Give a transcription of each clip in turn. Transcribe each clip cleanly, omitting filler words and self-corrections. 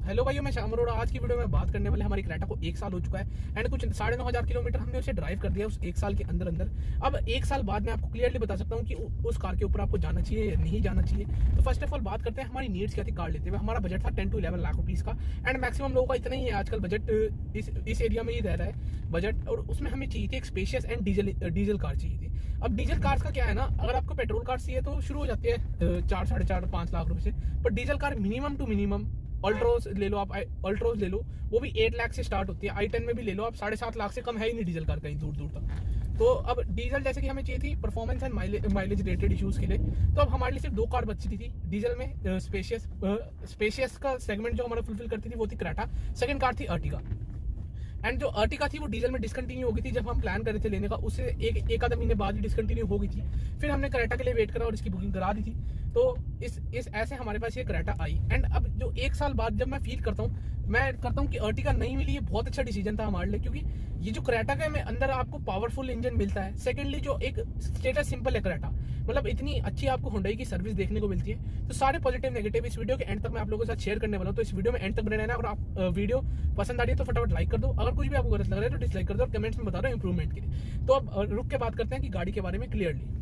Hello भाइयों, मैं श्याम अरोड़ा। आज की वीडियो में बात करने वाले हमारी क्रेटा को 1 साल हो चुका है एंड कुछ 9,500 किलोमीटर हमने उसे ड्राइव कर दिया उस 1 साल के अंदर अंदर। अब 1 साल बाद मैं आपको क्लियरली बता सकता हूँ कि उस कार के ऊपर आपको जाना चाहिए या नहीं जाना चाहिए। तो फर्स्ट ऑफ ऑल बात करते हैं हमारी नीड्स क्या थी कार लेते हुए। हमारा बजट था 10 to 11 लाख रुपीज़ का एंड मैक्सिमम लोगों का इतना ही है आजकल बजट, इस एरिया में ही रह रहा है बजट। और उसमें हमें चाहिए थी एक स्पेशियस एंड डीजल कार चाहिए थी। अब डीजल कार्स का क्या है ना, अगर आपको पेट्रोल कार चाहिए तो शुरू हो जाती है 4, 4.5, 5 लाख रुपए से। पर diesel car minimum to minimum Altroz ले लो, आप अल्ट्रोज ले लो, वो भी 8 लाख से स्टार्ट होती है। i10 में भी ले लो आप, 7.5 लाख से कम है ही नहीं डीजल कार कहीं दूर दूर तक। तो अब डीजल जैसे कि हमें चाहिए थी performance and mileage related issues के लिए, तो अब हमारे लिए सिर्फ 2 कार बची थी डीजल में। स्पेशियस का सेगमेंट जो हमारा फुलफिल करती थी वो थी क्रेटा। सेकंड कार थी अर्टिगा एंड जो अर्टिगा थी वो डीजल में डिसकंटिन्यू हो गई थी जब हम प्लान कर रहे थे लेने का, उससे एक आधा महीने बाद ही डिसकंटिन्यू हो गई थी। फिर हमने क्रेटा के लिए वेट करा और इसकी बुकिंग करा दी थी। तो इस ऐसे हमारे पास ये क्रेटा आई एंड अब जो 1 साल बाद जब मैं फील करता हूँ कि अर्टिगा नहीं मिली, ये बहुत अच्छा डिसीजन था हमारे लिए, क्योंकि ये जो क्रेटा का में अंदर आपको पावरफुल इंजन मिलता है। सेकेंडली जो एक स्टेटस सिंपल है क्रेटा, मतलब इतनी अच्छी आपको हुंडई की सर्विस देखने को मिलती है। तो सारे पॉजिटिव नेगेटिव इस वीडियो के एंड तक मैं आप लोगों के साथ शेयर करने वाला हूँ। तो इस वीडियो में एंड तक बने रहना। अगर आप वीडियो पसंद आ रही है तो फटाफट लाइक कर दो, अगर कुछ भी आपको गलत लग रहा है तो डिसलाइक कर दो और कमेंट्स में बता दो इंप्रूवमेंट के लिए। तो अब रुक के बात करते हैं कि गाड़ी के बारे में क्लियरली।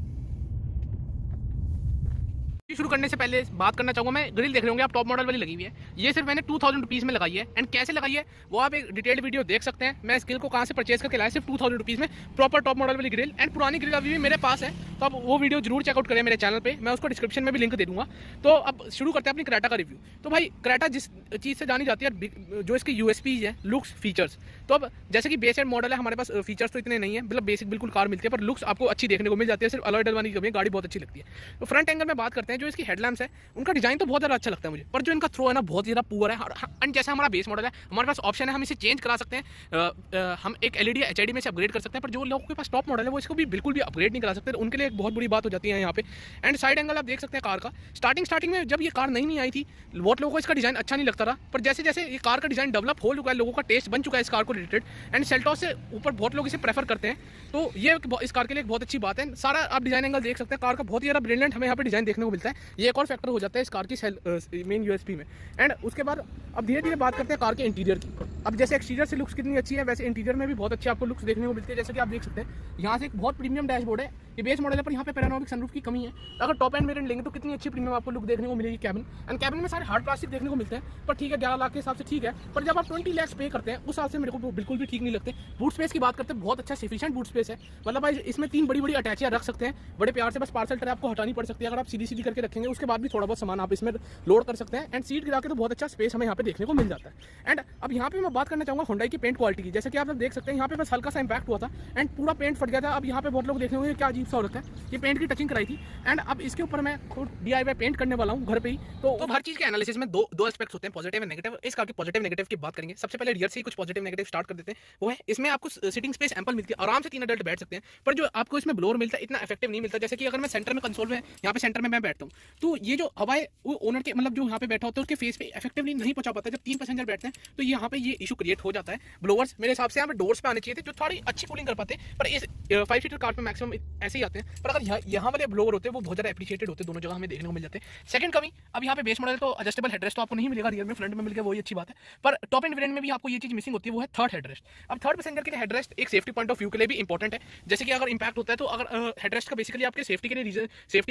शुरू करने से पहले बात करना चाहूंगा, मैं ग्रिल देख रहे होंगे आप, टॉप मॉडल वाली लगी हुई है। ये सिर्फ मैंने 2000 रुपीज़ में लगाई है एंड कैसे लगाई है वो आप एक डिटेल्ड वीडियो देख सकते हैं। मैं इस ग्रिल को कहाँ से परचेज करके लाया, सिर्फ 2000 रुपीज़ में प्रॉपर टॉप मॉडल वाली ग्रिल। एंड पुरानी ग्रिल अभी भी मेरे पास है, तो आप वो वीडियो जरूर चेकआउट करें मेरे चैनल पे, मैं उसको डिस्क्रिप्शन में भी लिंक दे दूंगा। तो अब शुरू करते हैं अपनी क्रेटा का रिव्यू। तो भाई क्रेटा जिस चीज़ से जानी जाती है, जो इसकी यूएसपी है, लुक्स फीचर्स। तो अब जैसे कि बेस एंड मॉडल है, हमारे पास फीचर्स तो इतने नहीं है, मतलब बेसिक बिल्कुल कार मिलती है, पर लुक्स आपको अच्छी देखने को मिल जाती है। सिर्फ अलॉय डलवाने की कमी है, गाड़ी बहुत अच्छी लगती है। तो फ्रंट एंगल में बात करते हैं, जो इसकी हेडलैम्प्स है उनका डिजाइन तो बहुत ज़्यादा अच्छा लगता है मुझे, पर जो इनका थ्रो है ना बहुत ज़्यादा पुअर है। एंड जैसा हमारा बेस मॉडल है, हमारे पास ऑप्शन है हम इसे चेंज करा सकते हैं, हम एक एलईडी एचआईडी में से अपग्रेड कर सकते हैं। पर जो लोगों के पास टॉप मॉडल है वो इसको भी बिल्कुल भी अपग्रेड नहीं करा सकते, उनके लिए एक बहुत बड़ी बात हो जाती है यहाँ पे। एंड साइड एंगल आप देख सकते हैं कार का, स्टार्टिंग में जब ये कार नहीं आई थी बहुत लोगों को इसका डिजाइन अच्छा नहीं लगता था, पर जैसे जैसे ये कार का डिजाइन डेवलप हो चुका है, लोगों का टेस्ट बन चुका है इस कार को रिलेटेड, एंड सेल्टॉस से ऊपर बहुत लोग इसे प्रेफर करते हैं। तो ये इस कार के लिए एक बहुत अच्छी बात है। सारा आप डिजाइन एंगल देख सकते हैं, कार का बहुत ही ज़्यादा ब्रिलियंट हमें यहाँ पे डिजाइन देखने को मिलता है। ये एक और फैक्टर हो जाता है इस कार की मेन यूएसपी में। एंड उसके बाद अब धीरे धीरे बात करते हैं कार के इंटीरियर की। अब जैसे एक्सटीरियर से लुक्स कितनी अच्छी है, वैसे इंटीरियर में भी बहुत अच्छी आपको लुक्स देखने को मिलती है। जैसे कि आप देख सकते हैं यहाँ से एक बहुत प्रीमियम डैशबोर्ड है, ये बेस मॉडल है, पर यहाँ पे पैनोरामिक सनरूफ की कमी है। अगर टॉप एंड वेरिएंट लेंगे तो कितनी अच्छी प्रीमियम आपको लुक देखने को मिलेगी कैबिन। एंड कैबिन में सारे हार्ड प्लास्टिक देखने को मिलते हैं, पर ठीक है 11 लाख के हिसाब से ठीक है, पर जब आप 20 लाख पे करते हैं उस हिसाब से मेरे को बिल्कुल भी ठीक नहीं लगते। बूट स्पेस की बात करते हैं, बहुत अच्छा सफिशिएंट बूट स्पेस है, मतलब भाई इसमें 3 बड़ी बड़ी अटैचियाँ रख सकते हैं, बड़े प्यार से। बस पार्सल ट्रे आपको हटानी पड़ सकती है, अगर आप सीधी करके रखेंगे उसके बाद भी थोड़ा बहुत सामान आप इसमें लोड कर सकते हैं। एंड सीट गिरा के तो बहुत अच्छा स्पेस हमें यहाँ पे देखने को मिल जाता है। एंड अब यहाँ पे मैं बात करना चाहूँगा हुंडई की पेंट क्वालिटी की। जैसे कि आप सब देख सकते हैं यहाँ पे बस हल्का सा इंपैक्ट हुआ था एंड पूरा पेंट फट गया था। अब यहाँ पे बहुत लोग देखने होंगे क्या अजीब सा हो रखा है, ये पेंट की टचिंग कराई थी। एंड अब इसके ऊपर मैं खुद DIY पेंट करने वाला हूँ घर पे ही। तो हर चीज़ के एनालिसिस में दो एस्पेक्ट्स होते हैं, पॉजिटिव एंड नेगेटिव। इस कार के पॉजिटिव नेगेटिव की बात करेंगे। सबसे पहले रियर से ही कुछ पॉजिटिव नेगेटिव स्टार्ट कर देते हैं। वो है इसमें आपको सिटिंग स्पेस एम्पल मिलती है, आराम से 3 अडल्ट बैठ सकते हैं। पर जो आपको इसमें ब्लोअर मिलता है इतना इफेक्टिव नहीं मिलता। जैसे कि अगर मैं सेंटर में कंसोल में यहाँ पे सेंटर में मैं बैठता हूँ, तो ये जो हवा है वो ओनर के, मतलब जो यहाँ पे बैठा होता है उसके फेस पे इफेक्टिवली नहीं पहुंचा पाता। जब 3 पैसेंजर बैठते हैं तो यहाँ पे ये इशू क्रिएट हो जाता है। ब्लोअर्स मेरे हिसाब से यहाँ पे डोर्स पे आने चाहिए थे, जो थोड़ी अच्छी कूलिंग कर पाते हैं, पर इस 5 सीटर कार पे मैक्सिमम ऐसे ही आते हैं। पर अगर यहाँ वाले ब्लोअर होते हैं वो बहुत ज़्यादा एप्रिशिएटेड होते हैं, दोनों जगह हमें देखने को मिल जाते हैं। सेकंड कमी, अब यहाँ पे बेस मॉडल तो एडजस्टेबल हेडरेस्ट तो आपको नहीं मिलेगा, रियर में फ्रंट में मिल गया वही अच्छी बात है, पर टॉप एंड वेरिएंट में भी आपको ये चीज़ मिसिंग होती है, वो है थर्ड हेडरेस्ट। अब थर्ड पैसेंजर के लिए हेडरेस्ट एक सेफ्टी पॉइंट ऑफ व्यू के लिए भी इंपॉर्टेंट है। जैसे कि अगर इंपैक्ट होता है तो अगर हेडरेस्ट का बेसिकली आपके सेफ्टी के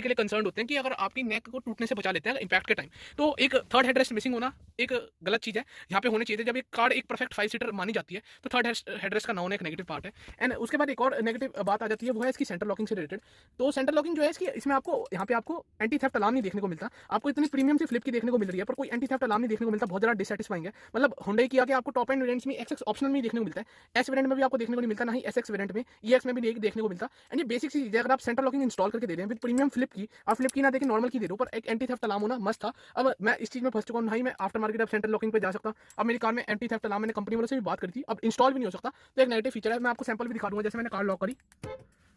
लिए कंसर्न होते हैं कि अगर आपकी नेक को टूटने से बचा लेते हैं इंपैक्ट के टाइम, तो एक थर्ड हेडरेस्ट मिसिंग होना एक गलत चीज़ है, यहाँ पे होनी चाहिए। जब एक कार एक परफेक्ट 5 सीटर मानी जाती है तो थर्ड हेडरेस्ट का ना होना एक नेगेटिव पार्ट है। एंड उसके बाद एक और नेगेटिव बात आ जाती है, वो है इसकी सेंटर लॉकिंग से रिलेटेड। तो सेंटर लॉकिंग जो है इसमें आपको यहाँ पे आपको एंटी थेफ्ट अलार्म नहीं देखने को मिलता। आपको इतनी प्रीमियम से फ्लिप की देखने को मिल रही है, पर कोई एंटी थेफ्ट अलार्म नहीं देखने को मिलता, बहुत ज़्यादा डिससेटिस्फाइंग है। मतलब हुंडई की आगे आपको टॉप एंड वेरिएंट्स में एक्सएक्स ऑप्शनल में देखने को मिलता है, एस वेरिएंट में भी आपको देखने को नहीं मिलता, ना ही एसएक्स वेरिएंट में, ईएक्स में भी नहीं देखने को मिलता। एंड ये बेसिक चीज़ है, अगर आप सेंटर लॉकिंग इंस्टॉल करके दे रहे हैं विद प्रीमियम फ्लिप की, आप फ्लिप की ना देखें नॉर्मल की दे रहे हो, पर एक एंटी थेफ्ट अलार्म होना मस्ट था। अब मैं इस चीज़ में फंस चुका हूँ, नहीं मैं आफ्टर मार्केट अब सेंटर लॉकिंग पे जा सकता। अब मेरी कार में एंटी थेफ्ट अलार्म मैंने कंपनी वालों से भी बात करी थी, अब इंस्टॉल भी नहीं हो सकता, तो एक नेगेटिव फीचर है। मैं आपको सैंपल भी दिखा दूंगा, जैसे मैंने कार लॉक करी।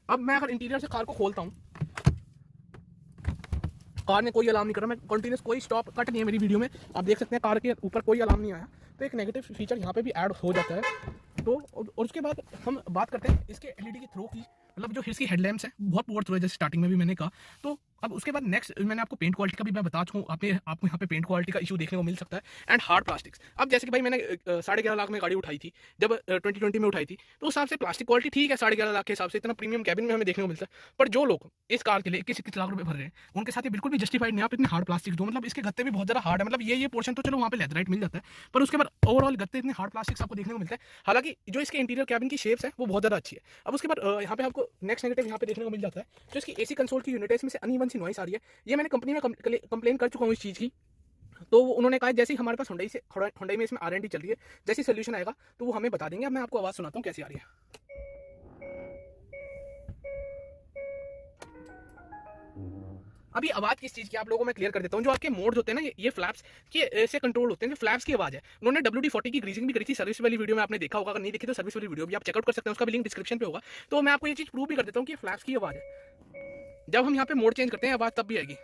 अब मैं अगर इंटीरियर से कार को खोलता हूँ, कार ने कोई अलार्म नहीं करा, मैं कंटिन्यूस कोई स्टॉप कट नहीं है मेरी वीडियो में, आप देख सकते हैं कार के ऊपर कोई अलार्म नहीं आया। तो एक नेगेटिव फीचर यहाँ पे भी ऐड हो जाता है। तो और उसके बाद हम बात करते हैं इसके एलईडी के थ्रो की, मतलब जो इसकी हेडलैम्प्स है बहुत पुअर थ्रो है, जैसे स्टार्टिंग में भी मैंने कहा। तो अब उसके बाद नेक्स्ट मैंने आपको पेंट क्वालिटी का भी मैं बता चुका हूँ, आपको यहाँ पे पेंट क्वालिटी का इशू देखने को मिल सकता है। एंड हार्ड प्लास्टिक्स, अब जैसे कि भाई मैंने 11.5 लाख में गाड़ी उठाई थी जब 2020 में उठाई थी, तो उस हिसाब से प्लास्टिक क्वालिटी ठीक है, 11.5 लाख के हिसाब से इतना प्रीमियम कैबिन में हमें देखने को मिलता है। पर जो लोग इस कार के लिए 21 लाख रुपए भर रहे हैं, उनके साथ ये बिल्कुल भी जस्टिफाइड नहीं। आप इतने हार्ड प्लास्टिक दो, मतलब इसके गत्ते भी बहुत ज़्यादा हार्ड है, मतलब ये पोर्शन तो चलो वहाँ पे लेदराइट मिल जाता है, पर उसके बाद ओवरऑल गत्ते इतने हार्ड प्लास्टिक्स आपको देखने को मिलता है। हालांकि जो इसके इंटीरियर कैबिन की शेप्स है वो बहुत ज़्यादा अच्छी है। अब उसके बाद यहाँ पे आपको नेक्स्ट नेगेटिव यहाँ पे देखने को मिल जाता है, जो इसकी एसी कंसोल की यूनिट है, इसमें से अनइवन सी नॉइस आ रही है। ये मैंने कंपनी में कंप्लेन कर चुका हूँ इस चीज़ की, तो उन्होंने कहा जैसे ही हमारे पास हुंडई में इसमें R&D चल रही है, जैसे सोल्यूशन आएगा तो वो हमें बता देंगे। अब मैं आपको आवाज़ सुनाता हूँ कैसी आ रही है। अभी आवाज़ किस चीज़ की आप लोगों को मैं क्लियर कर देता हूँ। जो आपके मोड्स होते हैं ना, ये फ्लैप्स के ऐसे कंट्रोल होते हैं, जो फ्लैप्स की आवाज़ है। उन्होंने WD-40 की ग्रीसिंग भी करी थी सर्विस वाली वीडियो में, आपने देखा होगा। अगर नहीं देखी तो सर्विस वाली वीडियो भी आप चेकआउट कर सकते हैं, उसका भी लिंक डिस्क्रिप्शन पे होगा। तो मैं आपको ये चीज़ प्रूव भी कर देता हूँ कि फ्लैप्स की आवाज़ है। जब हम यहाँ पे मोड चेंज करते हैं आवाज़ तब भी आएगी।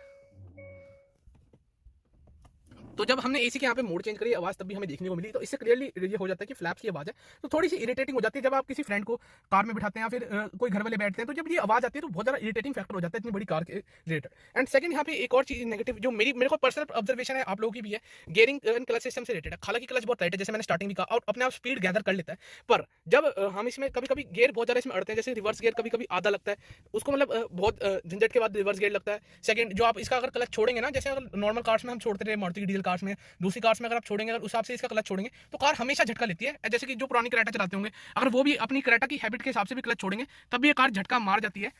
तो जब हमने एसी के यहाँ पे मोड चेंज करी, आवाज़ तब भी हमें देखने को मिली। तो इससे क्लियरली ये हो जाता है कि फ्लैप्स की आवाज़ है। तो थोड़ी सी इरिटेटिंग हो जाती है जब आप किसी फ्रेंड को कार में बिठाते हैं या फिर कोई घर वाले बैठते हैं, तो जब ये आवाज़ आती है तो बहुत ज़्यादा इरिटेटिंग फैक्टर हो जाता है इतनी बड़ी कार के रिलेटेड। एंड सेकंड यहाँ पे एक और चीज़ नेगेटिव जो मेरे को पर्सनल ऑब्जर्वेशन है, आप लोगों की भी है, गेयरिंग एंड क्लच सिस्टम से रिलेटेड है। हालांकि क्लच बहुत टाइट है, जैसे मैंने स्टार्टिंग भी कहा, और अपने आप स्पीड गैदर कर लेता है। पर जब हम इसमें कभी कभी गेयर बहुत ज़्यादा इसमें अड़ते हैं, जैसे रिवर्स गेयर कभी कभी आधा लगता है उसको, मतलब बहुत झंझट के बाद रिवर्स गेयर लगता है। सेकंड, जो आप इसका अगर क्लच छोड़ेंगे ना, जैसे अगर नॉर्मल कार्स में हम छोड़ते रहे, मारुति की डीजल कार्स में, दूसरी कार्स में अगर आप छोड़ेंगे, अगर उस हिसाब से इसका क्लच छोड़ेंगे तो कार हमेशा झटका लेती है। जैसे कि जो पुरानी क्रेटा चलाते होंगे, अगर वो भी अपनी क्रेटा की हैबिट के हिसाब से भी क्लच छोड़ेंगे तब भी ये कार झटका मार जाती है।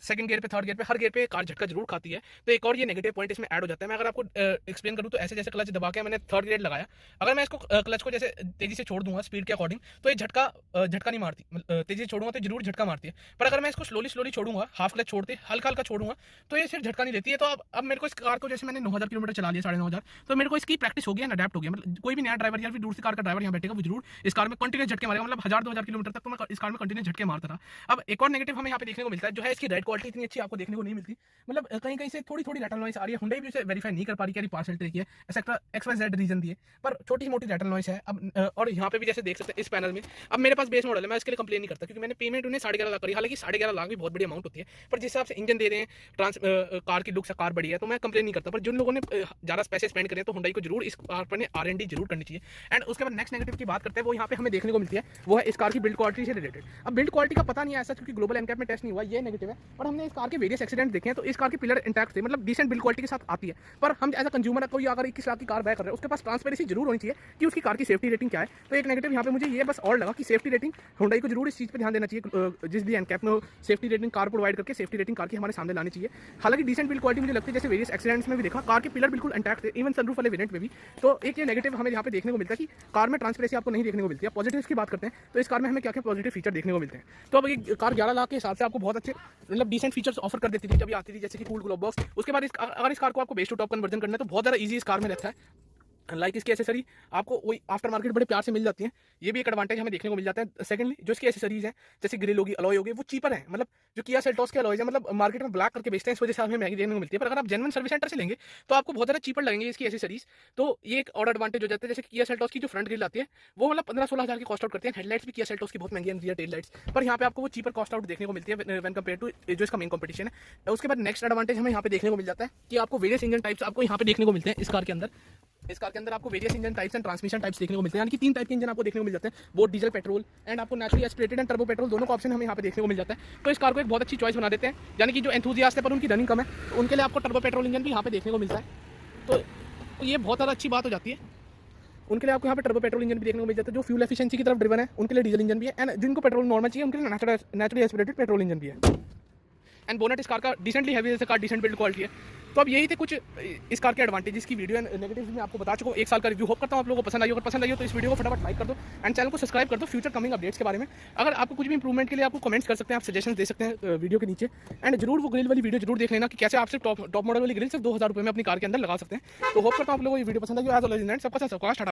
सेकंड गियर पे, थर्ड गियर पे, हर गियर पे कार झटका जरूर खाती है। तो एक और ये नेगेटिव पॉइंट इसमें ऐड हो जाता है। मैं अगर आपको एक्सप्लेन करूँ तो ऐसे जैसे क्लच दबा के मैंने थर्ड गियर लगाया, अगर मैं इसको क्लच को जैसे तेजी से छोड़ दूंगा स्पीड के अकॉर्डिंग, तो ये झटका नहीं मारती। तेजी से छोड़ूंगा तो जरूर झटका मारती है। पर अगर मैं इसको स्लोली छोड़ूंगा, हाफ क्लच छोड़ते हल्का हल्का छोड़ूंगा, तो ये सिर्फ झटका नहीं देती है। तो अब मेरे को इस कार को, जैसे मैंने 9000 किलोमीटर चला लिया, 9500, तो मेरे को इसकी प्रैक्टिस हो गया, अडेप्ट हो गया। मतलब कोई भी नया ड्राइवर या फिर दूसरी कार का ड्राइवर यहाँ बैठेगा, वो जरूर इस कार में कंटिन्यूस झटके मारेगा। मतलब 1000-2000 किलोमीटर तक तो मैं इस कार में कंटिन्यूस झटके मारता था। अब एक और नेगेटिव हमें यहाँ पे देखने को मिलता है, जो है इसकी राइड क्वालिटी इतनी अच्छी आपको देखने को नहीं मिलती। मतलब कहीं कहीं से थोड़ी रैटल नॉइस आ रही है। हुंडई भी उसे वेरीफाई नहीं कर पा रही कि पार्सल ट्रेक है, एक्सेट्रा XYZ रीजन दिए, पर छोटी मोटी रैटल नॉइस है। अब और यहाँ पे भी जैसे देख सकते हैं इस पैनल में, अब मेरे पास बेस मॉडल है, मैं इसके लिए कंप्लेन नहीं करता क्योंकि मैंने पेमेंट उन्हें 11.5 लाख करी। हालांकि 11.5 लाख भी बहुत बड़ी अमाउंट होती है, पर जिस हिसाब से इंजन दे रहे हैं, कार की लुक से कार बड़ी है, तो मैं कंप्लेन नहीं करता। पर जिन लोगों ने ज़्यादा पैसे स्पेंड करें तो हुंडई को जरूर इस कार पर R&D जरूर करनी चाहिए। एंड उसके बाद नेक्स्ट नेगेटिव की बात करते हैं, वो यहाँ पे हमें देखने को मिलती है, वो है इस कार की बिल्ड क्वालिटी से रिलेटेड। अब बिल्ड क्वालिटी का पता नहीं है ऐसा, क्योंकि ग्लोबल एनकैप में टेस्ट नहीं हुआ, ये नेगेटिव है। पर हमने इस कार के वेरियस एक्सीडेंट देखे हैं, तो इस कार के पिलर इंटैक्ट थे, मतलब डिसेंट बिल्ड क्वालिटी के साथ आती है। पर हम एज अ कंज्यूमर कोई अगर 21 लाख की कार बाय कर रहे हैं, उसके पास ट्रांसपेरेंसी जरूर होनी चाहिए कि उसकी कार की सेफ्टी रेटिंग क्या है। तो एक नेगेटिव यहाँ पे मुझे ये बस और लगा कि सेफ्टी रेटिंग हुंडई को जरूर इस चीज़ पर ध्यान देना चाहिए, जिस भी एनकैप में हो सेफ्टी रेटिंग कार प्रोवाइड करके सेफ्टी रेटिंग कार की हमारे सामने लानी चाहिए। हालांकि डिसेंट बिल्ड क्वालिटी मुझे लगती है, जैसे वेरियस एक्सीडेंट्स में भी देखा, कार के पिलर बिल्कुल इंटैक्ट थे, इवन सनरूफ वाले वेरिएंट में भी। तो एक ये नेगेटिव हमें यहाँ पे देखने को मिलता है कि कार में ट्रांसपेरेंसी आपको नहीं देखने को मिलती है। पॉजिटिव्स की बात करते हैं तो इस कार में हमें क्या क्या पॉजिटिव फीचर देखने को मिलते हैं। तो अब ये कार 11 लाख के हिसाब से आपको बहुत अच्छे, मतलब डिसेंट फीचर्स ऑफर कर देती थी जब ये आती थी, जैसे कि कूल ग्लोब बॉक्स। उसके बाद अगर इस कार को आपको बेस टू टॉप कन्वर्जन करना है तो बहुत ज़्यादा ईजी इस कार में रहता है। लाइक इसकी एसेसरी आपको वही आफ्टर मार्केट बड़े प्यार से मिल जाती हैं, ये भी एक एडवांटेज हमें देखने को मिल जाता है। सेकंडली, जो इसकी एसेसरीज हैं, जैसे ग्रिल होगी, अलॉय होगी, वो चीपर है। मतलब जो किया सेल्टॉस के अलॉयज है, मतलब मार्केट में ब्लैक करके बेचते हैं, इस वजह से हमें महंगी देखने को मिलती है। पर अगर आप जेन्युइन सर्विस सेंटर से लेंगे तो आपको बहुत ज़्यादा चीपर लगेंगे इसकी एसेसरीज। तो ये एक और एडवांटेज हो जाता है। जैसे किया सेल्टॉस की जो फ्रंट ग्रिल आती है वो मतलब 15-16 हज़ार की कॉस्ट आउट करती है। हेडलाइट्स भी किया सेल्टॉस की बहुत महंगी है, रियर टेल लाइट्स, पर यहाँ पे आपको वो चीपर कॉस्ट आउट देखने को मिलती है व्हेन कंपेयर टू जो इसका मेन कंपटीशन है। उसके बाद नेक्स्ट एडवांटेज हमें यहाँ पे देखने को मिल जाता है कि आपको वेरियस इंजन टाइप्स आपको यहाँ पे देखने को मिलते हैं। इस कार के अंदर आपको various engine types and transmission types देखने को मिलते हैं, यानी कि 3 टाइप के इंजन आपको देखने को मिल जाते हैं, बोथ डीजल, पेट्रोल एंड आपको naturally aspirated and turbo petrol, दोनों का ऑप्शन हमें यहाँ पे देखने को मिल जाता है। तो इस कार को एक बहुत अच्छी चॉइस बना देते हैं, यानी कि जो एंथुसियास्ट है पर उनकी रनिंग कम है, तो उनके लिए आपको टर्बो पेट्रोल इंजन भी यहाँ पे देखने को मिलता है। तो ये बहुत ज़्यादा अच्छी बात हो जाती है। उनके लिए आपको यहाँ पे टर्बो पेट्रोल इंजन भी देखने को मिल जाता है। जो फ्यूल एफिशिएंसी की तरफ ड्रिवन है उनके लिए डीजल इंजन भी है, एंड जिनको पेट्रोल नॉर्मल चाहिए उनके लिए नेचुरली एस्पिरेटेड पेट्रोल इंजन भी है। एंड बोनेट इस कार का डिसेंटली हैवी, जैसे कार डिसेंट बिल्ड क्वालिटी है। तो अब यही थे कुछ इस कार के एडवांटेजेस की वीडियो एंड नेगेटिव्स में आपको बता चुका हूँ। 1 साल का रिव्यू होप करता हूँ आप लोगों को पसंद आई। अगर पसंद आई हो तो इस वीडियो को फटाफट लाइक कर दो एंड चैनल को सब्सक्राइब कर दो फ्यूचर कमिंग अपडेट्स के बारे में। अगर आपको कुछ भी इंप्रूवमेंट के लिए आपको कमेंट्स कर सकते हैं, आप सजेशन दे सकते हैं वीडियो के नीचे। एंड जरूर वो ग्रिल वाली वीडियो जरूर देख लेना कि कैसे आप सिर्फ टॉप मॉडल वाली ग्रिल सिर्फ 2000 रुपये में अपनी कार के अंदर लगा सकते हैं। तो होप करता हूँ आप लोगों को ये वीडियो पसंद आई। सबका